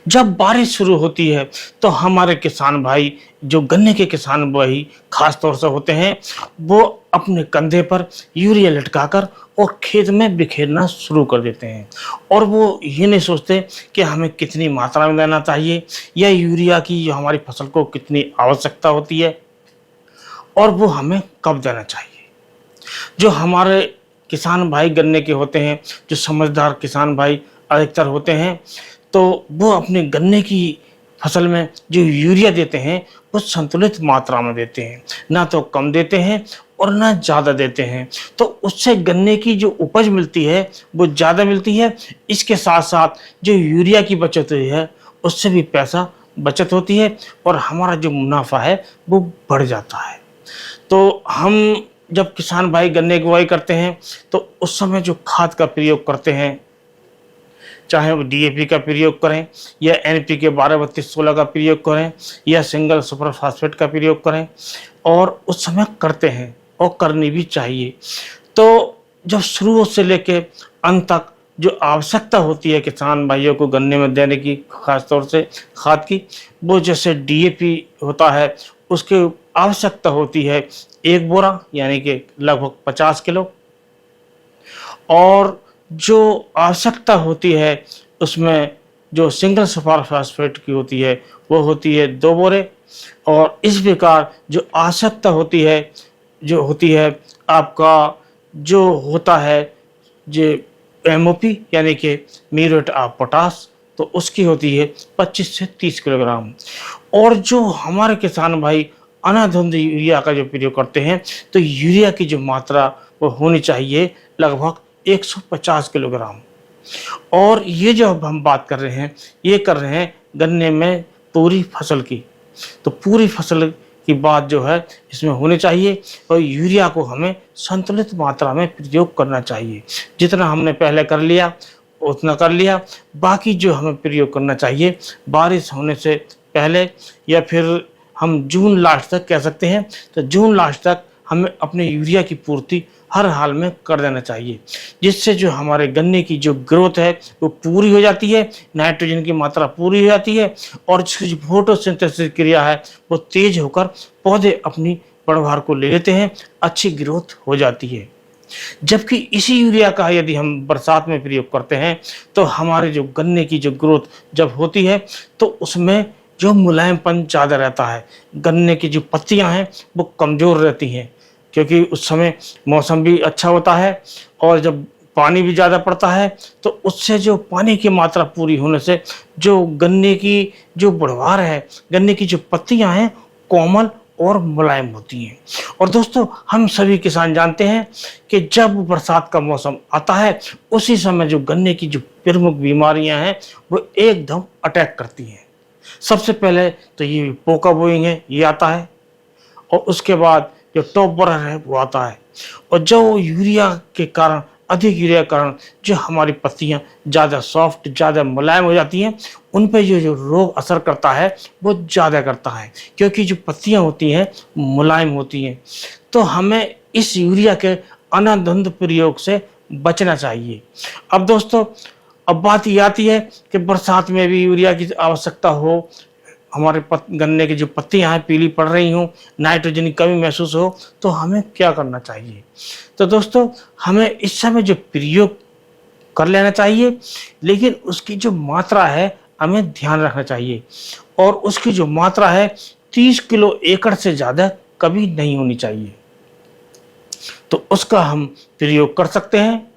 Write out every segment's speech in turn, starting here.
जब बारिश शुरू होती है तो हमारे किसान भाई, जो गन्ने के किसान भाई खास तौर से होते हैं, वो अपने कंधे पर यूरिया लटकाकर और खेत में बिखेरना शुरू कर देते हैं। और वो ये नहीं सोचते कि हमें कितनी मात्रा में देना चाहिए या यूरिया की जो हमारी फसल को कितनी आवश्यकता होती है और वो हमें कब देना चाहिए। जो हमारे किसान भाई गन्ने के होते हैं, जो समझदार किसान भाई अधिकतर होते हैं, तो वो अपने गन्ने की फसल में जो यूरिया देते हैं वो संतुलित मात्रा में देते हैं, ना तो कम देते हैं और ना ज़्यादा देते हैं। तो उससे गन्ने की जो उपज मिलती है वो ज़्यादा मिलती है। इसके साथ साथ जो यूरिया की बचत हुई है उससे भी पैसा बचत होती है और हमारा जो मुनाफा है वो बढ़ जाता है। तो हम जब किसान भाई गन्ने की बुआई करते हैं तो उस समय जो खाद का प्रयोग करते हैं, चाहे वो डीएपी का प्रयोग करें या एनपीके 12-32-16 का प्रयोग करें या सिंगल सुपर फास्फेट का प्रयोग करें, और उस समय करते हैं और करनी भी चाहिए। तो जब शुरू से लेके अंत तक जो आवश्यकता होती है किसान भाइयों को गन्ने में देने की, खास तौर से खाद की, वो जैसे डीएपी होता है उसकी आवश्यकता होती है 1 बोरा यानी कि लगभग 50 किलो, और जो आवश्यकता होती है उसमें जो सिंगल सुपर फास्फेट की होती है वो होती है 2 बोरे। और इस प्रकार जो आवश्यकता होती है आपका जो होता है जो एमओपी यानी कि म्यूरेट ऑफ पोटाश, तो उसकी होती है 25 से 30 किलोग्राम। और जो हमारे किसान भाई अनाधुंध यूरिया का जो प्रयोग करते हैं तो यूरिया की जो मात्रा वो होनी चाहिए लगभग 150 किलोग्राम। और ये जो अब हम बात कर रहे हैं ये कर रहे हैं गन्ने में पूरी फसल की। तो पूरी फसल की बात जो है इसमें होनी चाहिए और यूरिया को हमें संतुलित मात्रा में प्रयोग करना चाहिए। जितना हमने पहले कर लिया उतना कर लिया, बाकी जो हमें प्रयोग करना चाहिए बारिश होने से पहले या फिर हम जून लास्ट तक कह सकते हैं, तो जून लास्ट तक हमें अपने यूरिया की पूर्ति हर हाल में कर देना चाहिए, जिससे जो हमारे गन्ने की जो ग्रोथ है वो पूरी हो जाती है, नाइट्रोजन की मात्रा पूरी हो जाती है और जो फोटोसिंथेसिस क्रिया है वो तेज होकर पौधे अपनी बढ़वार को ले लेते हैं, अच्छी ग्रोथ हो जाती है। जबकि इसी यूरिया का यदि हम बरसात में प्रयोग करते हैं तो हमारे जो गन्ने की जो ग्रोथ जब होती है तो उसमें जो मुलायमपन ज़्यादा रहता है, गन्ने की जो पत्तियां हैं वो कमज़ोर रहती हैं, क्योंकि उस समय मौसम भी अच्छा होता है और जब पानी भी ज़्यादा पड़ता है तो उससे जो पानी की मात्रा पूरी होने से जो गन्ने की जो बढ़वार है, गन्ने की जो पत्तियां हैं कोमल और मुलायम होती हैं। और दोस्तों हम सभी किसान जानते हैं कि जब बरसात का मौसम आता है उसी समय जो गन्ने की जो प्रमुख बीमारियां हैं वो एकदम अटैक करती हैं। सबसे पहले तो ये पोका बोइंग है, ये आता है, और उसके बाद जो टॉप बरर है वो आता है। और जो यूरिया के कारण, अधिक यूरिया के कारण जो हमारी पत्तियां ज़्यादा सॉफ्ट, ज़्यादा मुलायम हो जाती हैं, उन पर जो रोग असर करता है वो ज़्यादा करता है, क्योंकि जो पत्तियां होती हैं मुलायम होती हैं। तो हमें इस यूरिया के अनाधुंध प्रयोग से बचना चाहिए। अब दोस्तों अब बात ये आती है कि बरसात में भी यूरिया की आवश्यकता हो, हमारे गन्ने की जो पत्तियां हैं पीली पड़ रही हों, नाइट्रोजन की कमी महसूस हो, तो हमें क्या करना चाहिए। तो दोस्तों हमें इस समय जो प्रयोग कर लेना चाहिए, लेकिन उसकी जो मात्रा है हमें ध्यान रखना चाहिए, और उसकी जो मात्रा है 30 किलो एकड़ से ज़्यादा कभी नहीं होनी चाहिए। तो उसका हम प्रयोग कर सकते हैं,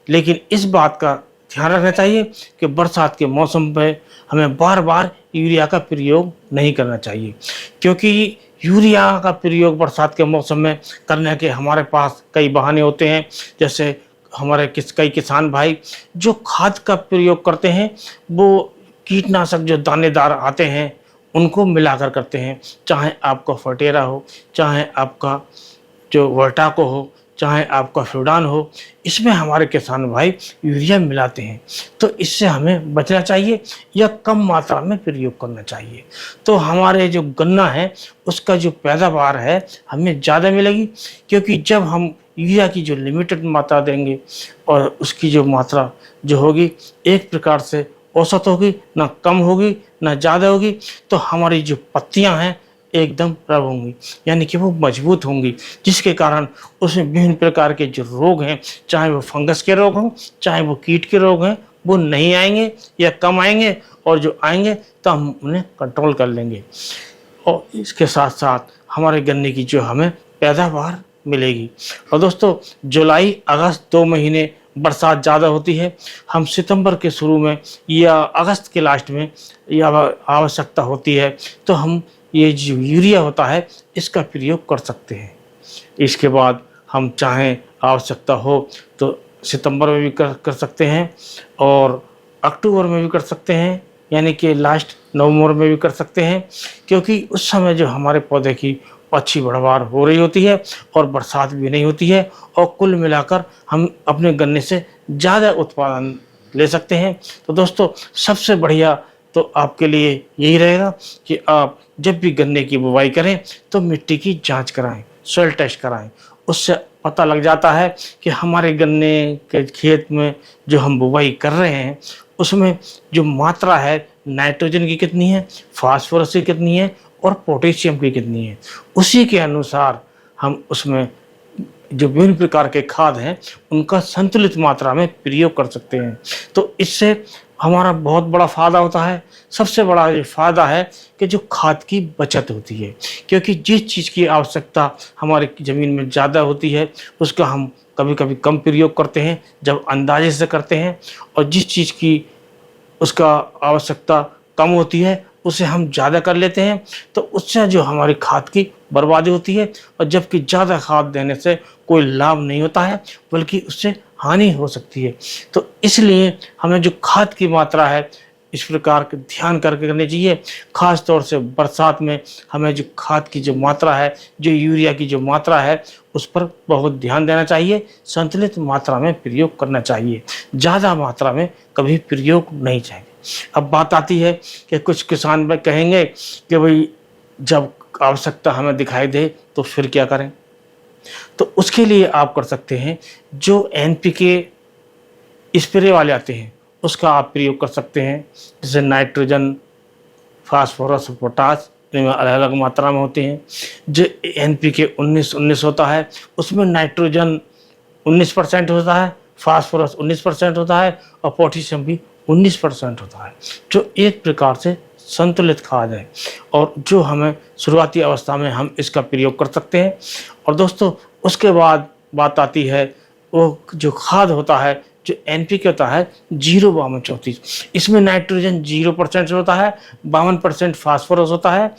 लेकिन इस बात का ध्यान रखना चाहिए कि बरसात के मौसम में हमें बार बार यूरिया का प्रयोग नहीं करना चाहिए, क्योंकि यूरिया का प्रयोग बरसात के मौसम में करने के हमारे पास कई बहाने होते हैं। जैसे हमारे कई किसान भाई जो खाद का प्रयोग करते हैं वो कीटनाशक जो दानेदार आते हैं उनको मिलाकर करते हैं, चाहे आपका फटेरा हो, चाहे आपका जो वर्टाको हो, चाहे आपका फ्यूडान हो, इसमें हमारे किसान भाई यूरिया मिलाते हैं। तो इससे हमें बचना चाहिए या कम मात्रा में प्रयोग करना चाहिए। तो हमारे जो गन्ना है उसका जो पैदावार है हमें ज़्यादा मिलेगी, क्योंकि जब हम यूरिया की जो लिमिटेड मात्रा देंगे और उसकी जो मात्रा जो होगी एक प्रकार से औसत होगी, ना कम होगी, ना ज़्यादा होगी, तो हमारी जो पत्तियां हैं एकदम प्रबल होंगी, यानी कि वो मजबूत होंगी, जिसके कारण उसमें विभिन्न प्रकार के जो रोग हैं, चाहे वो फंगस के रोग हों, चाहे वो कीट के रोग हैं, वो नहीं आएंगे या कम आएंगे, और जो आएंगे तो हम उन्हें कंट्रोल कर लेंगे। और इसके साथ साथ हमारे गन्ने की जो हमें पैदावार मिलेगी। और दोस्तों, जुलाई अगस्त 2 महीने बरसात ज़्यादा होती है। हम सितंबर के शुरू में या अगस्त के लास्ट में या आवश्यकता होती है तो हम ये जो यूरिया होता है इसका प्रयोग कर सकते हैं। इसके बाद हम चाहें आवश्यकता हो तो सितंबर में भी कर सकते हैं, और अक्टूबर में भी कर सकते हैं, यानी कि लास्ट नवंबर में भी कर सकते हैं, क्योंकि उस समय जो हमारे पौधे की अच्छी बढ़वार हो रही होती है और बरसात भी नहीं होती है, और कुल मिलाकर हम अपने गन्ने से ज़्यादा उत्पादन ले सकते हैं। तो दोस्तों, सबसे बढ़िया तो आपके लिए यही रहेगा कि आप जब भी गन्ने की बुवाई करें तो मिट्टी की जांच कराएं, सॉइल टेस्ट कराएं। उससे पता लग जाता है कि हमारे गन्ने के खेत में जो हम बुवाई कर रहे हैं उसमें जो मात्रा है नाइट्रोजन की कितनी है, फास्फोरस की कितनी है और पोटेशियम की कितनी है। उसी के अनुसार हम उसमें जो विभिन्न प्रकार के खाद हैं उनका संतुलित मात्रा में प्रयोग कर सकते हैं। तो इससे हमारा बहुत बड़ा फ़ायदा होता है। सबसे बड़ा ये फ़ायदा है कि जो खाद की बचत होती है, क्योंकि जिस चीज़ की आवश्यकता हमारी ज़मीन में ज़्यादा होती है उसका हम कभी कभी कम प्रयोग करते हैं जब अंदाजे से करते हैं, और जिस चीज़ की उसका आवश्यकता कम होती है उसे हम ज़्यादा कर लेते हैं, तो उससे जो हमारी खाद की बर्बादी होती है। और जबकि ज़्यादा खाद देने से कोई लाभ नहीं होता है बल्कि उससे हानि हो सकती है। तो इसलिए हमें जो खाद की मात्रा है इस प्रकार के ध्यान करके करनी चाहिए। ख़ास तौर से बरसात में हमें जो खाद की जो मात्रा है, जो यूरिया की जो मात्रा है, उस पर बहुत ध्यान देना चाहिए। संतुलित मात्रा में प्रयोग करना चाहिए, ज़्यादा मात्रा में कभी प्रयोग नहीं चाहिए। अब बात आती है कि कुछ किसान में कहेंगे कि भाई जब आवश्यकता हमें दिखाई दे तो फिर क्या करें। तो उसके लिए आप कर सकते हैं जो एनपीके स्प्रे वाले आते हैं उसका आप प्रयोग कर सकते हैं, जैसे नाइट्रोजन, फास्फोरस, पोटास, इनमें अलग अलग मात्रा में होते हैं। जो एनपीके 19-19 होता है उसमें नाइट्रोजन 19% होता है, फास्फोरस 19% होता है और पोटेशियम भी 19% होता है, जो एक प्रकार से संतुलित खाद है और जो हमें शुरुआती अवस्था में हम इसका प्रयोग कर सकते हैं। और दोस्तों, उसके बाद बात आती है वो जो खाद होता है, जो एनपीके होता है 0-52-34, इसमें नाइट्रोजन 0% होता है, 52% फास्फोरस होता है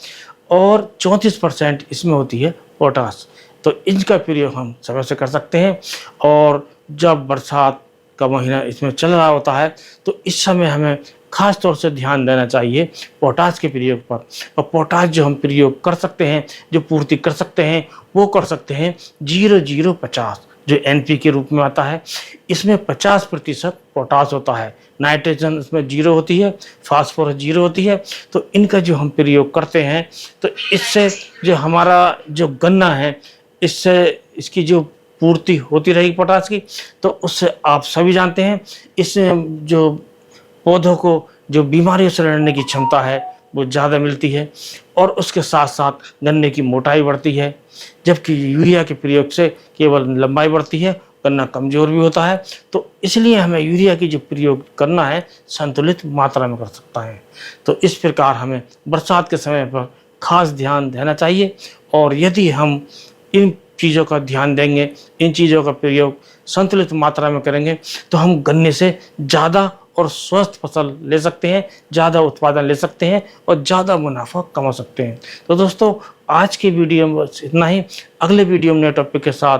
और 34% इसमें होती है पोटास। तो इनका प्रयोग हम समय से कर सकते हैं। और जब बरसात का महीना इसमें चल रहा होता है तो इस समय हमें खास तौर से ध्यान देना चाहिए पोटास के प्रयोग पर। और पोटास जो हम प्रयोग कर सकते हैं, जो पूर्ति कर सकते हैं, वो कर सकते हैं 0-0-50, जो एनपी के रूप में आता है। इसमें 50% पोटास होता है, नाइट्रोजन इसमें 0 होती है, फास्फोरस 0 होती है। तो इनका जो हम प्रयोग करते हैं तो इससे जो हमारा जो गन्ना है इससे इसकी जो पूर्ति होती रहेगी पोटास की। तो उससे आप सभी जानते हैं इससे जो पौधों को जो बीमारियों से लड़ने की क्षमता है वो ज़्यादा मिलती है, और उसके साथ साथ गन्ने की मोटाई बढ़ती है। जबकि यूरिया के प्रयोग से केवल लंबाई बढ़ती है, गन्ना कमज़ोर भी होता है। तो इसलिए हमें यूरिया की जो प्रयोग करना है संतुलित मात्रा में कर सकता है। तो इस प्रकार हमें बरसात के समय पर खास ध्यान देना चाहिए, और यदि हम इन चीज़ों का ध्यान देंगे, इन चीज़ों का प्रयोग संतुलित मात्रा में करेंगे तो हम गन्ने से ज़्यादा और स्वस्थ फसल ले सकते हैं, ज़्यादा उत्पादन ले सकते हैं और ज़्यादा मुनाफा कमा सकते हैं। तो दोस्तों, आज की वीडियो में बस इतना ही। अगले वीडियो में नए टॉपिक के साथ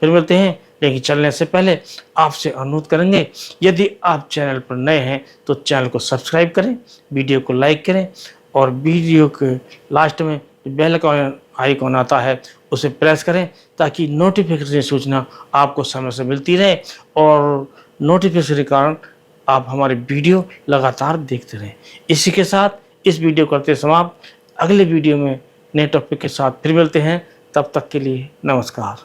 फिर मिलते हैं, लेकिन चलने से पहले आपसे अनुरोध करेंगे यदि आप चैनल पर नए हैं तो चैनल को सब्सक्राइब करें, वीडियो को लाइक करें, और वीडियो के लास्ट में बेल आइकॉन आता है उसे प्रेस करें ताकि नोटिफिकेशन सूचना आपको समय से मिलती रहे, और नोटिफिकेशन के कारण आप हमारे वीडियो लगातार देखते रहें। इसी के साथ इस वीडियो करते समाप्त। अगले वीडियो में नए टॉपिक के साथ फिर मिलते हैं, तब तक के लिए नमस्कार।